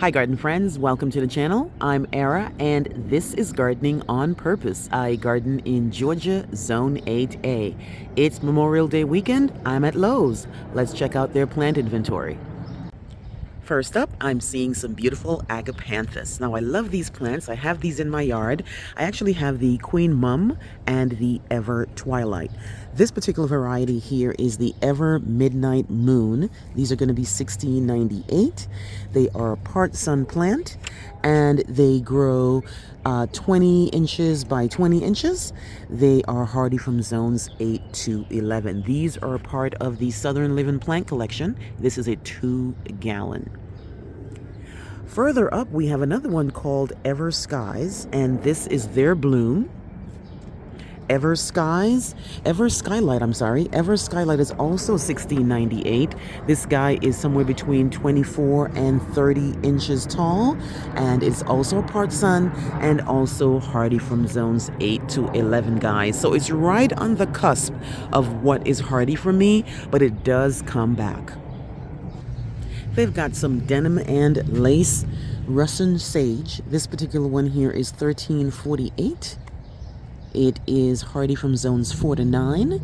Hi garden friends, welcome to the channel. I'm Era and this is Gardening on Purpose. I garden in Georgia, Zone 8A. It's Memorial Day weekend. I'm at Lowe's. Let's check out their plant inventory. First up, I'm seeing some beautiful agapanthus. Now, I love these plants. I have these in my yard. I actually have the Queen Mum and the Ever Twilight. This particular variety here is the Ever Midnight Moon. These are going to be 1698. They are a part sun plant and they grow 20 inches by 20 inches. They are hardy from zones 8 to 11. These are part of the Southern Living Plant Collection. This is a 2-gallon. Further up, we have another one called Ever Skies, and this is their bloom. Ever Skylight, Ever Skylight is also 1698. This guy is somewhere between 24 and 30 inches tall, and it's also part sun and also hardy from zones 8 to 11, guys. So it's right on the cusp of what is hardy for me, but it does come back. They've got some denim and lace Russian sage. This particular one here is 1348. It is hardy from zones 4 to 9,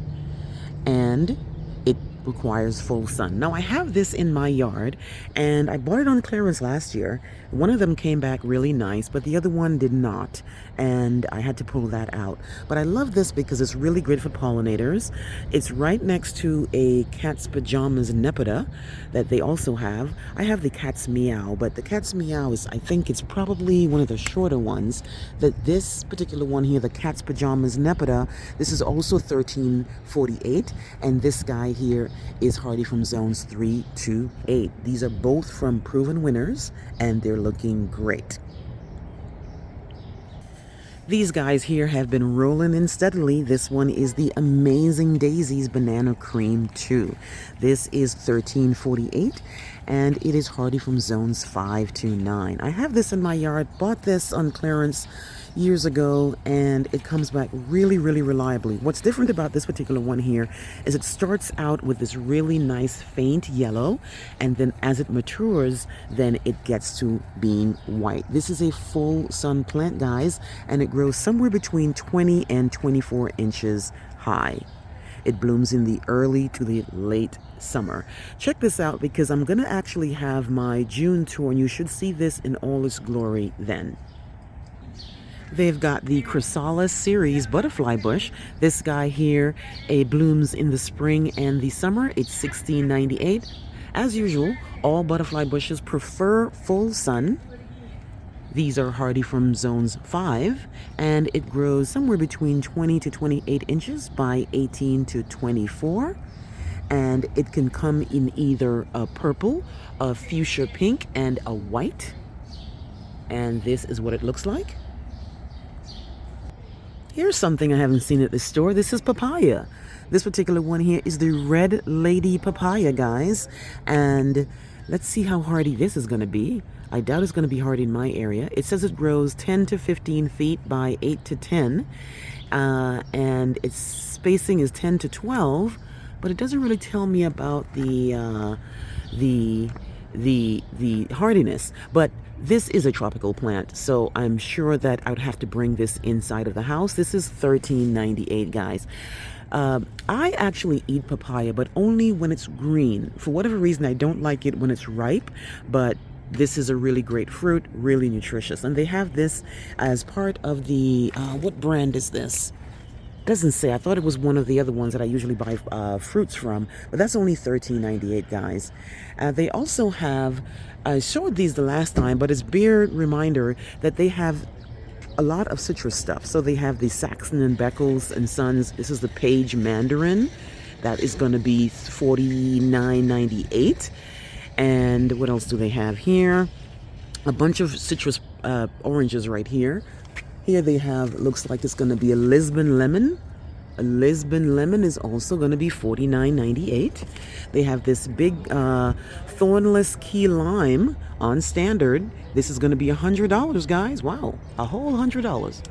and it requires full sun. Now, I have this in my yard, and I bought it on clearance last year. One of them came back really nice, but the other one did not, and I had to pull that out. But I love this because it's really great for pollinators. It's right next to a cat's pajamas Nepeta that they also have. I have the cat's meow, but the cat's meow is, I think it's probably one of the shorter ones. That this particular one here, the cat's pajamas Nepeta, this is also 1348, and this guy here is hardy from zones 3 to 8. These are both from proven winners, and they're looking great. These guys here have been rolling in steadily. This one is the Amazing Daisies Banana Cream 2. This is 1348, and it is hardy from zones 5 to 9. I have this in my yard, bought this on clearance years ago, and it comes back really, really reliably. What's different about this particular one here is it starts out with this really nice faint yellow, and then as it matures, then it gets to being white. This is a full sun plant, guys, and it grows somewhere between 20 and 24 inches high. It blooms in the early to the late summer. Check this out because I'm going to actually have my June tour, and you should see this in all its glory then. They've got the Chrysalis series butterfly bush. This guy here blooms in the spring and the summer. It's 1698. As usual, all butterfly bushes prefer full sun. These are hardy from zones 5, and it grows somewhere between 20 to 28 inches by 18 to 24. And it can come in either a purple, a fuchsia pink, and a white. And this is what it looks like. Here's something I haven't seen at the store. This is papaya. This particular one here is the Red Lady papaya, guys. And let's see how hardy this is going to be. I doubt it's going to be hardy in my area. It says it grows 10 to 15 feet by 8 to 10. And its spacing is 10 to 12. But it doesn't really tell me about the hardiness. But this is a tropical plant, so I'm sure that I would have to bring this inside of the house. This is 1398, guys. I actually eat papaya, but only when it's green. For whatever reason, I don't like it when it's ripe, but this is a really great fruit, really nutritious. And they have this as part of the, what brand is this? Doesn't say. I thought it was one of the other ones that I usually buy fruits from, but that's only $13.98, guys. They also have, I showed these the last time, but it's beer reminder that they have a lot of citrus stuff. So they have the Saxon and Beckles and Sons. This is the Page Mandarin. That is going to be $49.98. And what else do they have here? A bunch of citrus oranges right here. Here they have, looks like it's going to be a Lisbon lemon. A Lisbon lemon is also going to be $49.98. They have this big thornless key lime on standard. This is going to be $100, guys. Wow, a whole $100.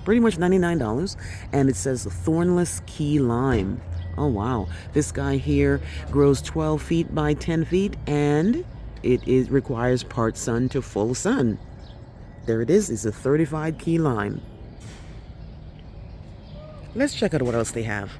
Pretty much $99. And it says thornless key lime. Oh, wow. This guy here grows 12 feet by 10 feet, and requires part sun to full sun. There it is. It's a 35 key lime. Let's check out what else they have.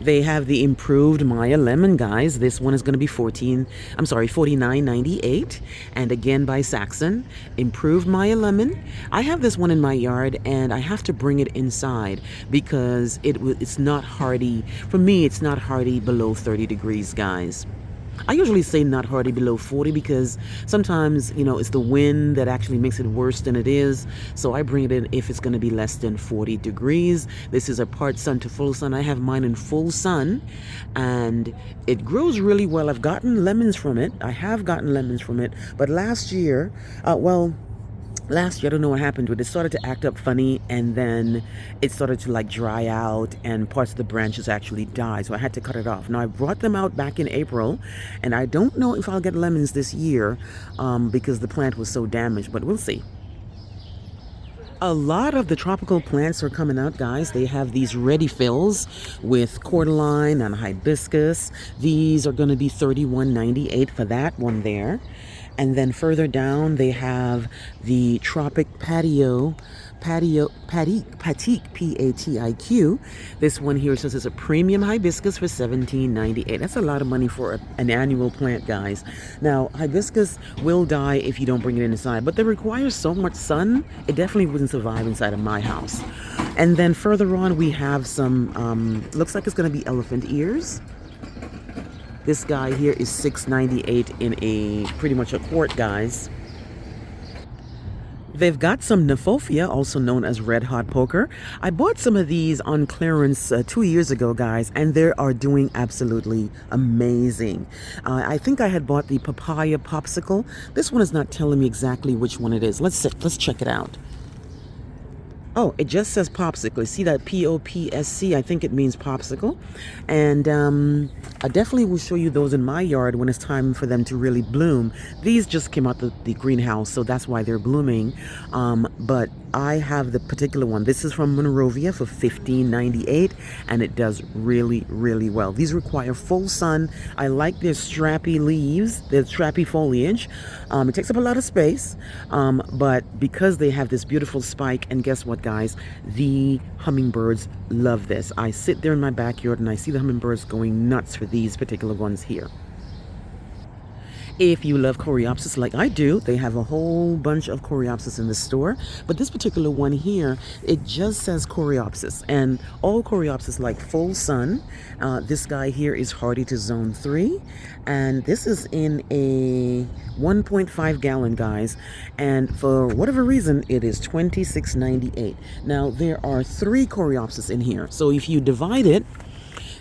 They have the improved Maya Lemon, guys. This one is going to be $49.98, and again by Saxon. Improved Maya Lemon. I have this one in my yard, and I have to bring it inside because it's not hardy. For me, it's not hardy below 30 degrees, guys. I usually say not hardy below 40 because sometimes, it's the wind that actually makes it worse than it is. So I bring it in if it's going to be less than 40 degrees. This is a part sun to full sun. I have mine in full sun and it grows really well. I've gotten lemons from it. But last year, last year, I don't know what happened with it. It started to act up funny, and then it started to dry out, and parts of the branches actually died, so I had to cut it off. Now, I brought them out back in April, and I don't know if I'll get lemons this year because the plant was so damaged, but we'll see. A lot of the tropical plants are coming out, guys. They have these ready fills with cordyline and hibiscus. These are going to be $31.98 for that one there. And then further down, they have the Tropic Patique, P-A-T-I-Q. This one here says it's a premium hibiscus for $17.98. That's a lot of money for an annual plant, guys. Now, hibiscus will die if you don't bring it inside, but they require so much sun, it definitely wouldn't survive inside of my house. And then further on, we have some, looks like it's going to be elephant ears. This guy here is $6.98 in pretty much a quart, guys. They've got some Kniphofia, also known as red hot poker. I bought some of these on clearance 2 years ago, guys, and they are doing absolutely amazing. I think I had bought the papaya popsicle. This one is not telling me exactly which one it is. Let's check it out. Oh, it just says popsicle. You see that P-O-P-S-C? I think it means popsicle. And I definitely will show you those in my yard when it's time for them to really bloom. These just came out the greenhouse, so that's why they're blooming. But I have the particular one. This is from Monrovia for $15.98, and it does really, really well. These require full sun. I like their strappy leaves, their strappy foliage. It takes up a lot of space, but because they have this beautiful spike, and guess what, guys? The hummingbirds love this. I sit there in my backyard and I see the hummingbirds going nuts for these particular ones here. If you love coreopsis like I do, they have a whole bunch of coreopsis in the store. But this particular one here, it just says coreopsis. And all coreopsis like full sun. This guy here is hardy to zone 3. And this is in a 1.5 gallon, guys. And for whatever reason, it is $26.98. Now, there are 3 coreopsis in here. So if you divide it,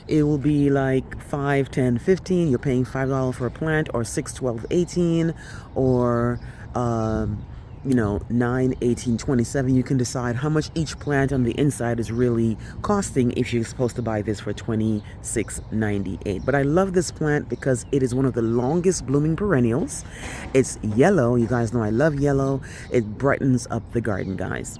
it will be like 5, 10, 15. You're paying $5 for a plant, or 6, 12, 18, or 9, 18, 27. You can decide how much each plant on the inside is really costing if you're supposed to buy this for $26.98. But I love this plant because it is one of the longest blooming perennials. It's yellow. You guys know I love yellow. It brightens up the garden, guys.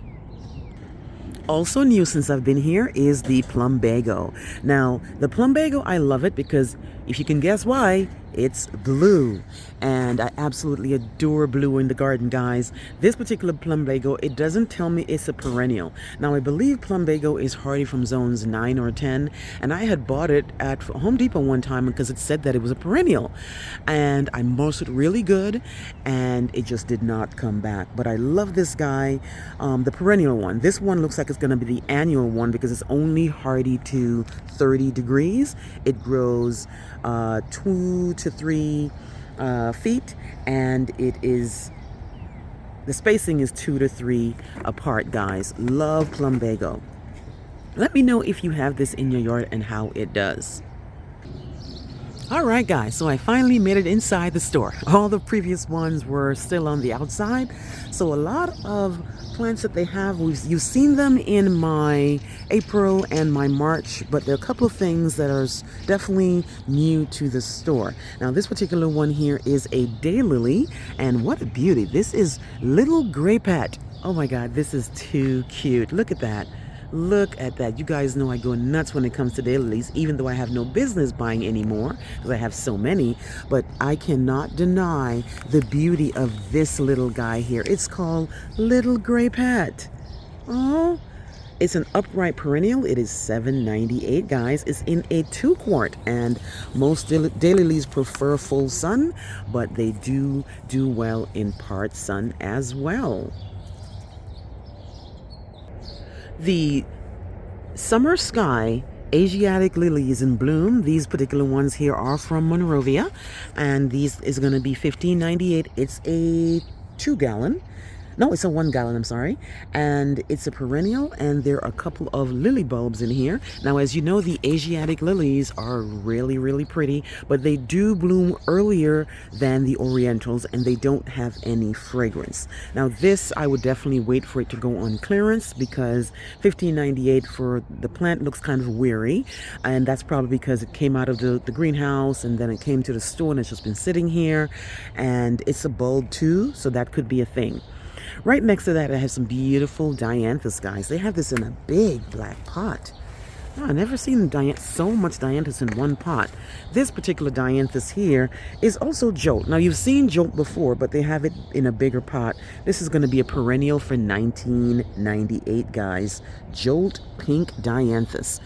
Also new since I've been here is the plumbago. Now, the plumbago, I love it because if you can guess why, it's blue. And I absolutely adore blue in the garden, guys. This particular plumbago, it doesn't tell me it's a perennial. Now, I believe plumbago is hardy from zones 9 or 10. And I had bought it at Home Depot one time because it said that it was a perennial. And I mossed it really good, and it just did not come back. But I love this guy, the perennial one. This one looks like it's going to be the annual one because it's only hardy to 30 degrees. It grows 2 to 3 feet, and the spacing is 2 to 3 apart, guys. Love plumbago. Let me know if you have this in your yard and how it does. Alright, guys, so I finally made it inside the store. All the previous ones were still on the outside, so a lot of plants that they have, you've seen them in my April and my March, but there are a couple of things that are definitely new to the store. Now, this particular one here is a daylily, and what a beauty. This is Little Gray Pet. Oh my God, this is too cute. Look at that. Look at that. You guys know I go nuts when it comes to daylilies, even though I have no business buying anymore because I have so many. But I cannot deny the beauty of this little guy here. It's called Little Gray Pet. Oh, it's an upright perennial. It is $7.98, guys. It's in a 2-quart, and most daylilies prefer full sun, but they do well in part sun as well. The Summer Sky Asiatic lilies in bloom. These particular ones here are from Monrovia, and these is going to be $15.98. It's a 2-gallon. No, it's a 1-gallon, I'm sorry. And it's a perennial, and there are a couple of lily bulbs in here. Now, as you know, the Asiatic lilies are really, really pretty, but they do bloom earlier than the Orientals, and they don't have any fragrance. Now, this, I would definitely wait for it to go on clearance, because $15.98 for the plant looks kind of weary, and that's probably because it came out of the greenhouse, and then it came to the store, and it's just been sitting here, and it's a bulb too, so that could be a thing. Right next to that, I have some beautiful dianthus, guys. They have this in a big black pot. Oh, I've never seen so much dianthus in one pot. This particular dianthus here is also Jolt. Now, you've seen Jolt before, but they have it in a bigger pot. This is going to be a perennial for $19.98, guys. Jolt Pink Dianthus.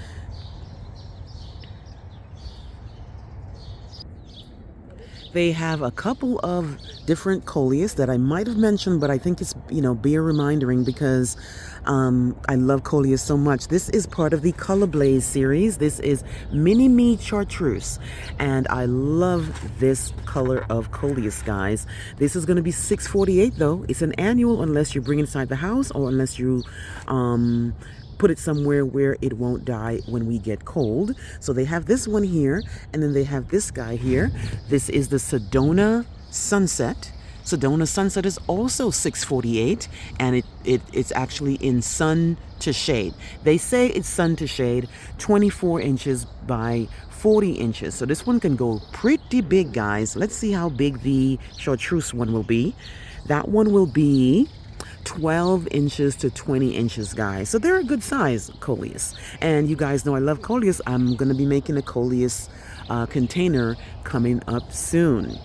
They have a couple of different coleus that I might have mentioned, but I think it's, be a remindering because I love coleus so much. This is part of the Color Blaze series. This is Mini Me Chartreuse, and I love this color of coleus, guys. This is going to be $6.48 though. It's an annual unless you bring it inside the house or unless you put it somewhere where it won't die when we get cold. So they have this one here, and then they have this guy here. This is the Sedona Sunset. Sedona Sunset is also $6.48, and it's actually in sun to shade. They say it's sun to shade, 24 inches by 40 inches. So this one can go pretty big, guys. Let's see how big the chartreuse one will be. That one will be 12 inches to 20 inches, guys. So they're a good size coleus. And you guys know I love coleus. I'm going to be making a coleus container coming up soon.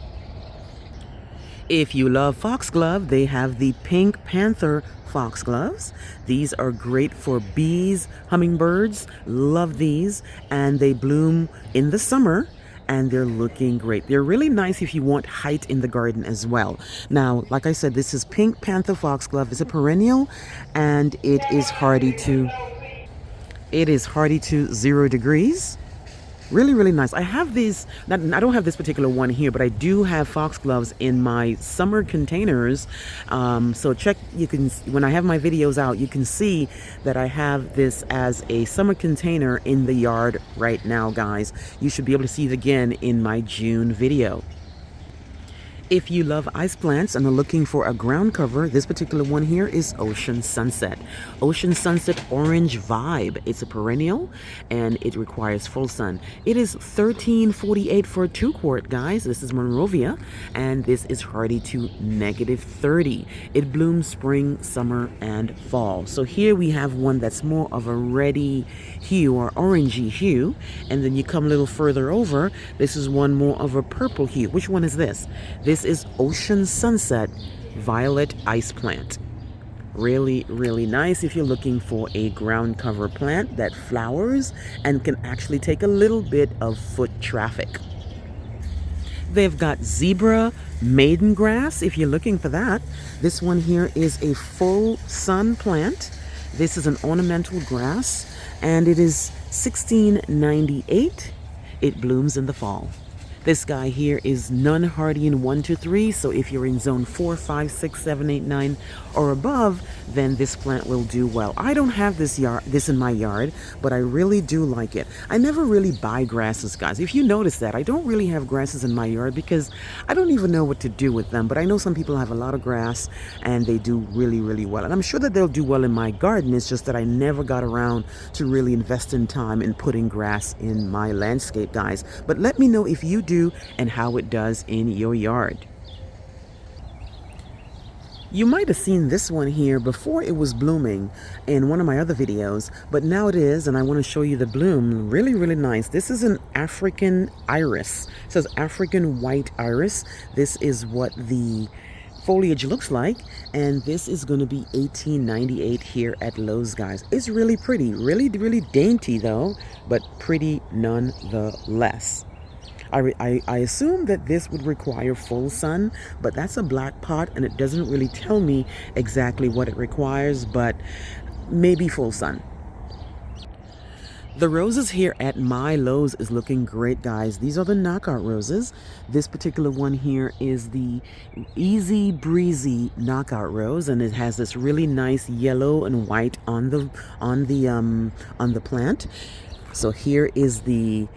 If you love foxglove, they have the Pink Panther foxgloves. These are great for bees, hummingbirds. Love these. And they bloom in the summer, and they're looking great. They're really nice if you want height in the garden as well. Now, like I said, this is Pink Panther Foxglove. It's a perennial, and it is hardy to 0 degrees. Really, really nice. I have these, I don't have this particular one here, but I do have foxgloves in my summer containers. So check, when I have my videos out, you can see that I have this as a summer container in the yard right now, guys. You should be able to see it again in my June video. If you love ice plants and are looking for a ground cover, this particular one here is Ocean Sunset. Ocean Sunset Orange Vibe. It's a perennial and it requires full sun. It is $13.48 for a 2-quart, guys. This is Monrovia, and this is hardy to -30. It blooms spring, summer, and fall. So here we have one that's more of a reddy hue or orangey hue, and then you come a little further over. This is one more of a purple hue. Which one is this? This is Ocean Sunset Violet Ice Plant. Really, really nice if you're looking for a ground cover plant that flowers and can actually take a little bit of foot traffic. They've got Zebra Maiden Grass if you're looking for that. This one here is a full sun plant. This is an ornamental grass, and it is $16.98. It blooms in the fall. This guy here is non-hardy in 1 to 3, so if you're in zone 4, 5, 6, 7, 8, 9 or above, then this plant will do well. I don't have this in my yard, but I really do like it. I never really buy grasses, guys. If you notice that, I don't really have grasses in my yard because I don't even know what to do with them, but I know some people have a lot of grass and they do really, really well. And I'm sure that they'll do well in my garden. It's just that I never got around to really invest in time in putting grass in my landscape, guys. But let me know if you do and how it does in your yard. You might have seen this one here before it was blooming in one of my other videos, but now it is, and I want to show you the bloom. Really, really nice. This is an African iris. It says African white iris. This is what the foliage looks like, and this is going to be $18.98 here at Lowe's, guys. It's really pretty, really, really dainty though, but pretty nonetheless. I assume that this would require full sun, but that's a black pot and it doesn't really tell me exactly what it requires, but maybe full sun. The roses here at my Lowe's is looking great, guys. These are the knockout roses. This particular one here is the Easy Breezy knockout rose, and it has this really nice yellow and white on the plant. So here is the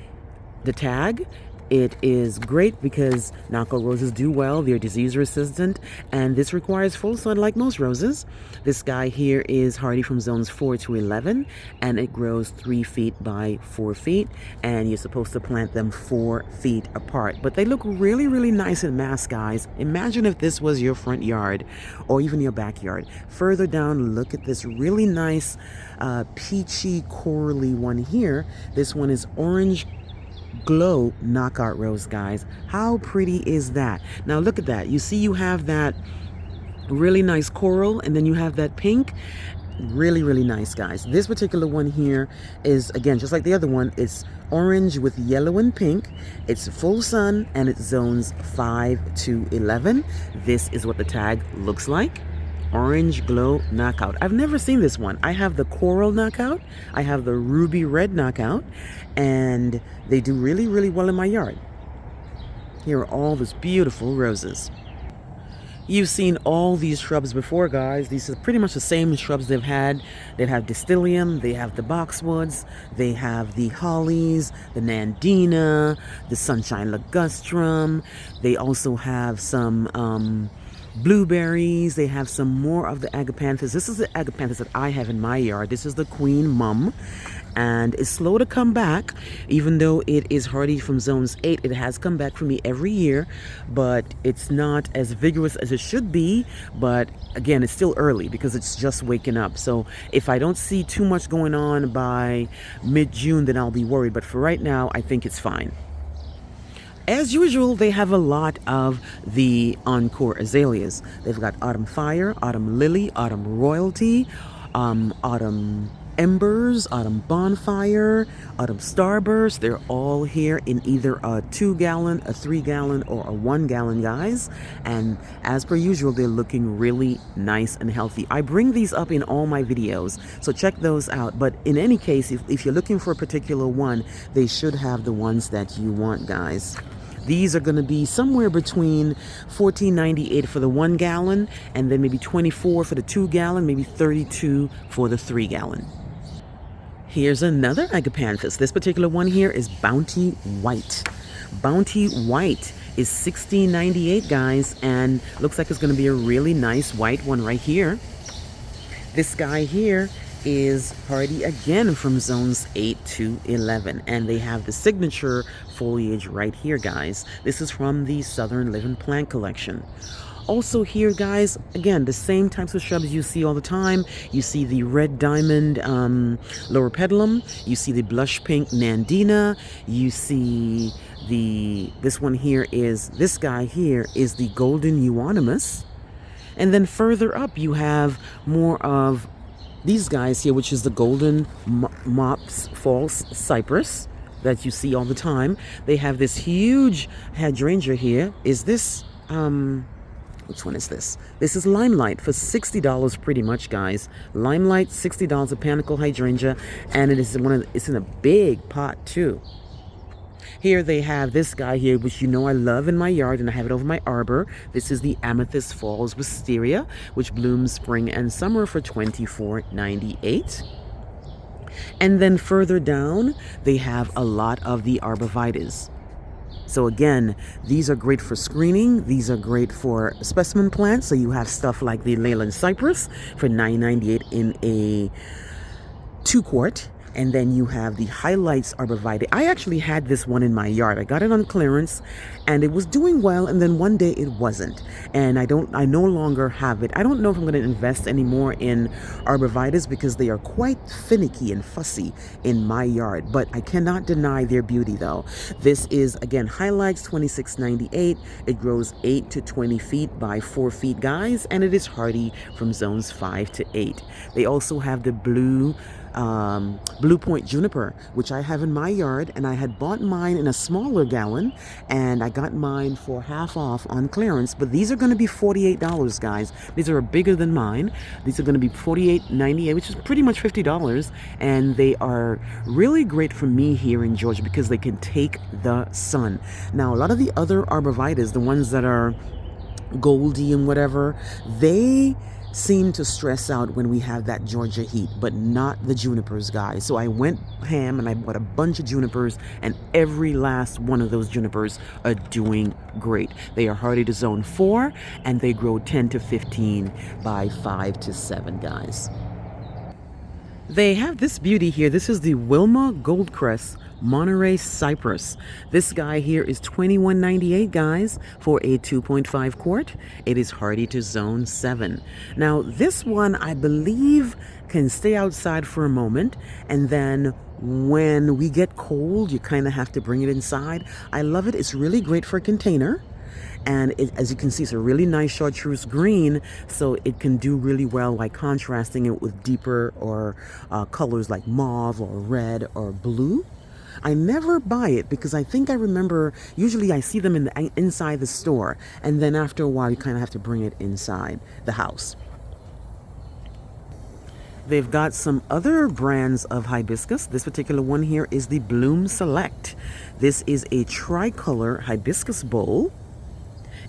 tag. It is great because knockout roses do well. They're disease resistant, and this requires full sun like most roses. This guy here is hardy from zones 4 to 11, and it grows 3 feet by 4 feet, and you're supposed to plant them 4 feet apart. But they look really, really nice in mass, guys. Imagine if this was your front yard or even your backyard. Further down, look at this really nice peachy corally one here. This one is Orange Glow knockout rose, guys. How pretty is that? Now look at that. You see you have that really nice coral, and then you have that pink. Really, really nice, guys. This particular one here is, again, just like the other one, it's orange with yellow and pink. It's full sun, and it's zones 5 to 11. This is what the tag looks like. Orange Glow knockout. I've never seen this one. I have the coral knockout, I have the ruby red knockout, and they do really, really well in my yard. Here are all these beautiful roses. You've seen all these shrubs before, guys. These are pretty much the same shrubs they've had. They have Distilium, they have the boxwoods, they have the hollies, the nandina, the sunshine ligustrum. They also have some blueberries. They have some more of the agapanthus. This is the agapanthus that I have in my yard. This is the Queen Mum, and it's slow to come back. Even though it is hardy from zones 8, it has come back for me every year, but it's not as vigorous as it should be. But again, it's still early because it's just waking up. So if I don't see too much going on by mid-June, then I'll be worried. But for right now, I think it's fine. As usual, they have a lot of the Encore azaleas. They've got Autumn Fire, Autumn Lily, Autumn Royalty, Autumn Embers, Autumn Bonfire, Autumn Starburst. They're all here in either a 2-gallon, a 3-gallon, or a 1-gallon, guys. And as per usual, they're looking really nice and healthy. I bring these up in all my videos, so check those out. But in any case, if you're looking for a particular one, they should have the ones that you want, guys. These are going to be somewhere between $14.98 for the 1-gallon, and then maybe $24 for the 2-gallon, maybe $32 for the 3-gallon. Here's another agapanthus. This particular one here is Bounty White. Bounty White is $16.98, guys, and looks like it's going to be a really nice white one right here. This guy here is hardy again from zones 8 to 11, and they have the signature foliage right here, guys. This is from the Southern Living Plant Collection. Also here, guys, again, the same types of shrubs you see all the time. You see the red diamond loropetalum, you see the blush pink nandina, you see this one here is, this guy here is the golden euonymus, and then further up you have more of these guys here, which is the golden mops false cypress that you see all the time. They have this huge hydrangea here. Is this which one is this? This is Limelight for $60 pretty much, guys. Limelight, $60, a panicle hydrangea, and it's in a big pot too. Here they have this guy here, which you know I love in my yard, and I have it over my arbor. This is the Amethyst Falls Wisteria, which blooms spring and summer for $24.98. And then further down, they have a lot of the arborvitaes. So again, these are great for screening. These are great for specimen plants. So you have stuff like the Leyland Cypress for $9.98 in a 2-quart. And then you have the Highlights Arborvitae. I actually had this one in my yard. I got it on clearance and it was doing well, and then one day it wasn't. And I no longer have it. I don't know if I'm going to invest anymore in arborvitaes because they are quite finicky and fussy in my yard, but I cannot deny their beauty though. This is again Highlights 2698. It grows 8 to 20 feet by 4 feet, guys, and it is hardy from zones 5 to 8. They also have the Blue Point Juniper, which I have in my yard, and I had bought mine in a smaller gallon, and I got mine for half off on clearance. But these are going to be $48, guys. These are bigger than mine. These are going to be $48.98, which is pretty much $50, and they are really great for me here in Georgia because they can take the sun. Now, a lot of the other arborvitaes, the ones that are Goldie and whatever, they seem to stress out when we have that Georgia heat, but not the junipers, guys. So I went ham and I bought a bunch of junipers, and every last one of those junipers are doing great. They are hardy to zone 4, and they grow 10 to 15 by 5 to 7, guys. They have this beauty here. This is the Wilma Goldcrest Monterey Cypress. This guy here is $21.98, guys, for a 2.5 quart. It is hardy to zone 7. Now, this one, I believe, can stay outside for a moment, and then when we get cold, you kind of have to bring it inside. I love it. It's really great for a container. And as you can see, it's a really nice chartreuse green, so it can do really well like contrasting it with deeper or colors like mauve or red or blue. I never buy it because I think I remember usually I see them inside the store, and then after a while you kind of have to bring it inside the house. They've got some other brands of hibiscus. This particular one here is the Bloom Select. This is a tricolor hibiscus bowl.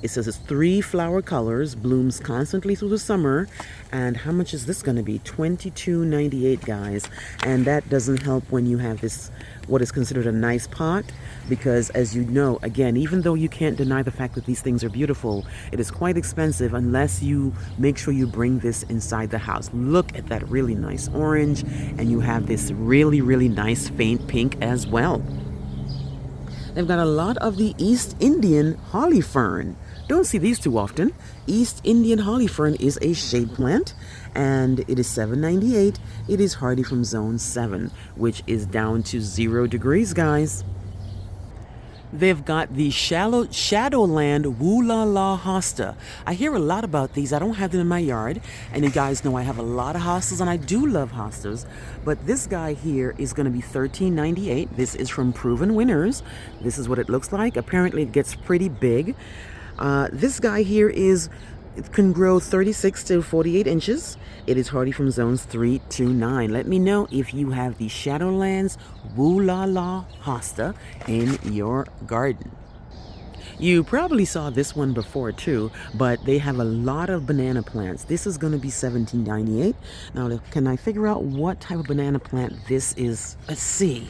It says it's 3 flower colors, blooms constantly through the summer. And how much is this going to be? $22.98, guys. And that doesn't help when you have this, what is considered a nice pot, because as you know, again, even though you can't deny the fact that these things are beautiful, it is quite expensive unless you make sure you bring this inside the house. Look at that really nice orange, and you have this really, really nice faint pink as well. They've got a lot of the East Indian holly fern. Don't see these too often. East Indian holly fern is a shade plant, and it is $7.98. It is hardy from zone 7, which is down to 0 degrees, guys. They've got the Shadowland Woo La La Hosta. I hear a lot about these. I don't have them in my yard, and you guys know I have a lot of hostas, and I do love hostas. But this guy here is going to be $13.98. This is from Proven Winners. This is what it looks like. Apparently, it gets pretty big. This guy here it can grow 36 to 48 inches. It is hardy from zones 3 to 9. Let me know if you have the Shadowlands Woo La La Hosta in your garden. You probably saw this one before too, but they have a lot of banana plants. This is going to be $17.98. Now, can I figure out what type of banana plant this is? Let's see.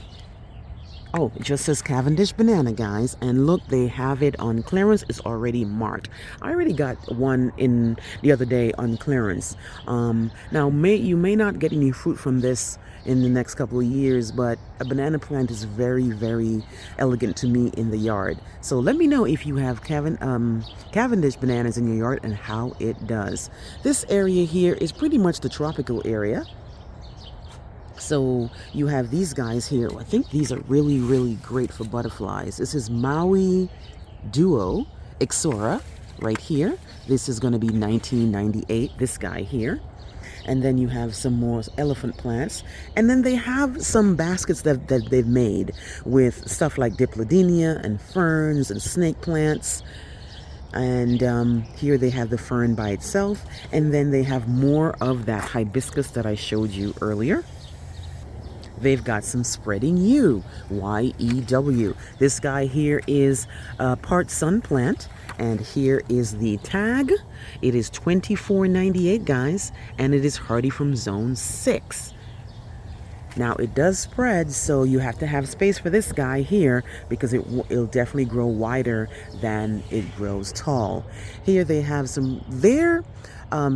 Oh, it just says Cavendish banana, guys. And look, they have it on clearance. It's already marked. I already got one in the other day on clearance. Now, you may not get any fruit from this in the next couple of years, but a banana plant is very, very elegant to me in the yard. So let me know if you have Cavendish bananas in your yard and how it does. This area here is pretty much the tropical area. So you have these guys here. I think these are really, really great for butterflies. This is Maui Duo Ixora right here. This is going to be $19.98, this guy here. And then you have some more elephant plants. And then they have some baskets that they've made with stuff like Diplodenia and ferns and snake plants. And here they have the fern by itself. And then they have more of that hibiscus that I showed you earlier. They've got some Spreading Yew, Y-E-W. This guy here is part sun plant, and here is the tag. It is $24.98, guys, and it is hardy from zone 6. Now, it does spread, so you have to have space for this guy here because it'll definitely grow wider than it grows tall. Here they have some,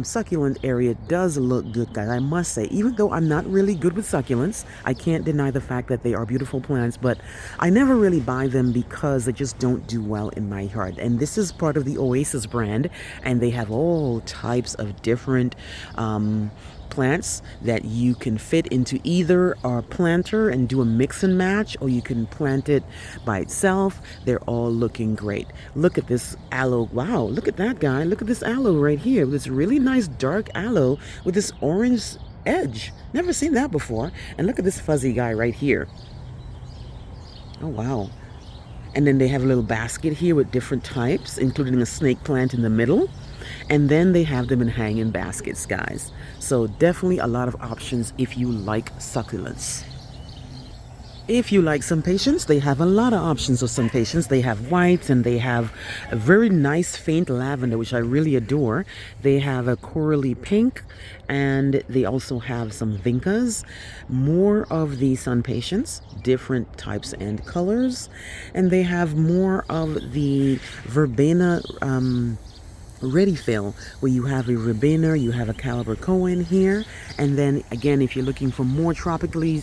succulent area does look good, guys. I must say, even though I'm not really good with succulents, I can't deny the fact that they are beautiful plants, but I never really buy them because they just don't do well in my yard. And this is part of the Oasis brand, and they have all types of different plants that you can fit into either a planter and do a mix and match, or you can plant it by itself. They're all looking great. Look at this aloe. Wow, look at that, guy. Look at this aloe right here. This really nice dark aloe with this orange edge. Never seen that before. And look at this fuzzy guy right here. Oh, wow. And then they have a little basket here with different types, including a snake plant in the middle. And then they have them in hanging baskets, guys. So definitely a lot of options if you like succulents. If you like some patience, they have a lot of options of some patience. They have whites, and they have a very nice faint lavender, which I really adore. They have a corally pink, and they also have some vincas, more of the sun patience, different types and colors. And they have more of the verbena ready fill, where you have a Rabiner, you have a Caliber Cohen here. And then again, if you're looking for more tropically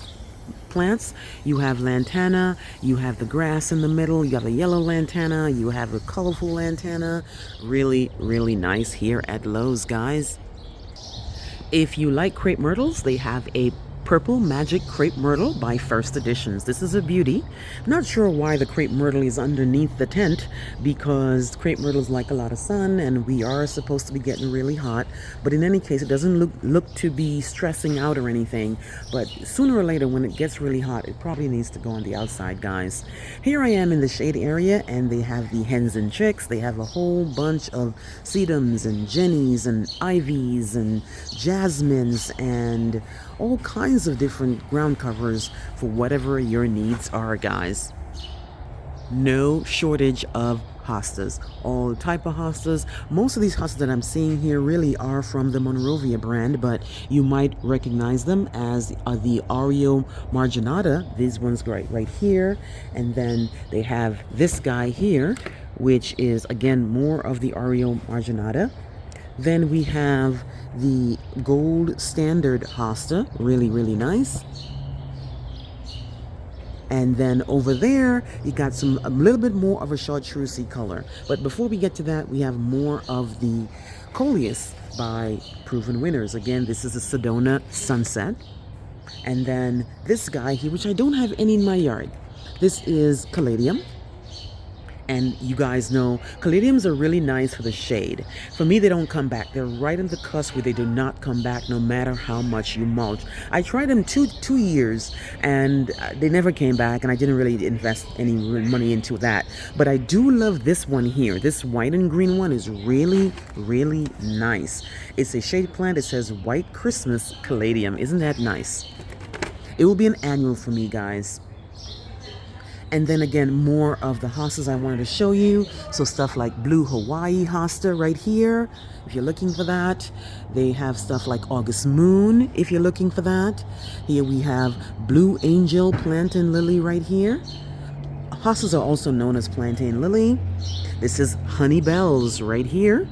plants, you have lantana, you have the grass in the middle, you have a yellow lantana, you have a colorful lantana. Really nice here at Lowe's, guys. If you like crepe myrtles, they have a Purple Magic Crepe Myrtle by First Editions. This is a beauty. Not sure why the crepe myrtle is underneath the tent, because crepe myrtles like a lot of sun, and we are supposed to be getting really hot. But in any case, it doesn't look to be stressing out or anything. But sooner or later, when it gets really hot, it probably needs to go on the outside, guys. Here I am in the shade area, and they have the hens and chicks. They have a whole bunch of sedums and jennies and ivies and jasmines and all kinds of different ground covers for whatever your needs are, guys. No shortage of hostas, all type of hostas. Most of these hostas that I'm seeing here really are from the Monrovia brand, but you might recognize them as the Ario Marginata. These ones right here. And then they have this guy here, which is again more of the Ario Marginata. Then we have the Gold Standard hosta, really nice. And then over there, you got a little bit more of a chartreuse color. But before we get to that, we have more of the Coleus by Proven Winners. Again, this is a Sedona Sunset. And then this guy here, which I don't have any in my yard. This is Caladium. And you guys know, caladiums are really nice for the shade. For me, they don't come back. They're right on the cusp where they do not come back no matter how much you mulch. I tried them two years, and they never came back, and I didn't really invest any money into that. But I do love this one here. This white and green one is really nice. It's a shade plant. It says White Christmas Caladium. Isn't that nice? It will be an annual for me, guys. And then again, more of the hostas I wanted to show you. So stuff like Blue Hawaii hosta right here, if you're looking for that. They have stuff like August Moon, if you're looking for that. Here we have Blue Angel Plantain Lily right here. Hostas are also known as Plantain Lily. This is Honey Bells right here.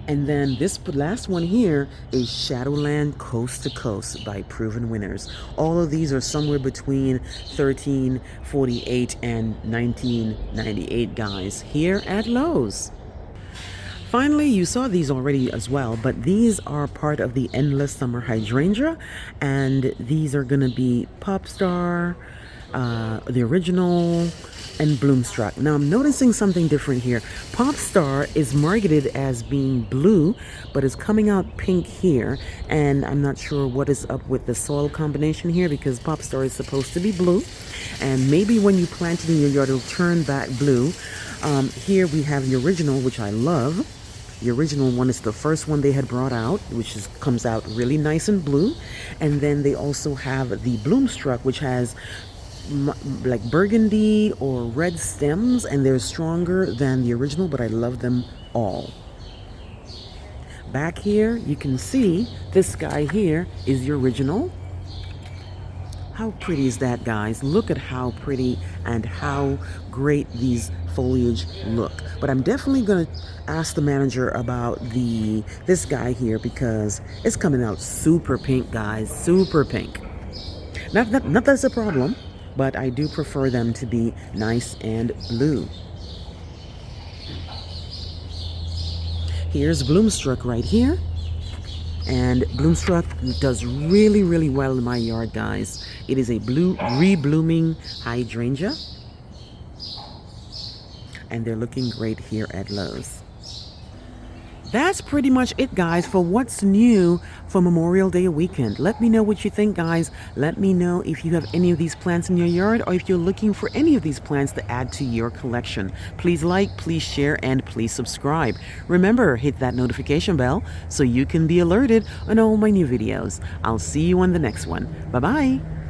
And then this last one here is Shadowland Coast to Coast by Proven Winners. All of these are somewhere between $13.48 and $19.98, guys, here at Lowe's. Finally, you saw these already as well, but these are part of the Endless Summer Hydrangea, and these are going to be Popstar, the original, and Bloomstruck. Now I'm noticing something different here. Popstar is marketed as being blue, but it's coming out pink here, and I'm not sure what is up with the soil combination here, because Popstar is supposed to be blue, and maybe when you plant it in your yard it'll turn back blue. Here we have the original, which I love. The original one is the first one they had brought out, which comes out really nice and blue. And then they also have the Bloomstruck, which has like burgundy or red stems, and they're stronger than the original, but I love them all. Back here you can see this guy here is the original How pretty is that, guys? Look at how pretty and how great these foliage look. But I'm definitely going to ask the manager about this guy here because it's coming out super pink, guys. Super pink. Not that that's a problem, but I do prefer them to be nice and blue. Here's Bloomstruck right here. And Bloomstruck does really, really well in my yard, guys. It is a blue reblooming hydrangea. And they're looking great here at Lowe's. That's pretty much it, guys, for what's new for Memorial Day weekend. Let me know what you think, guys. Let me know if you have any of these plants in your yard or if you're looking for any of these plants to add to your collection. Please like, please share, and please subscribe. Remember, hit that notification bell so you can be alerted on all my new videos. I'll see you on the next one. Bye-bye.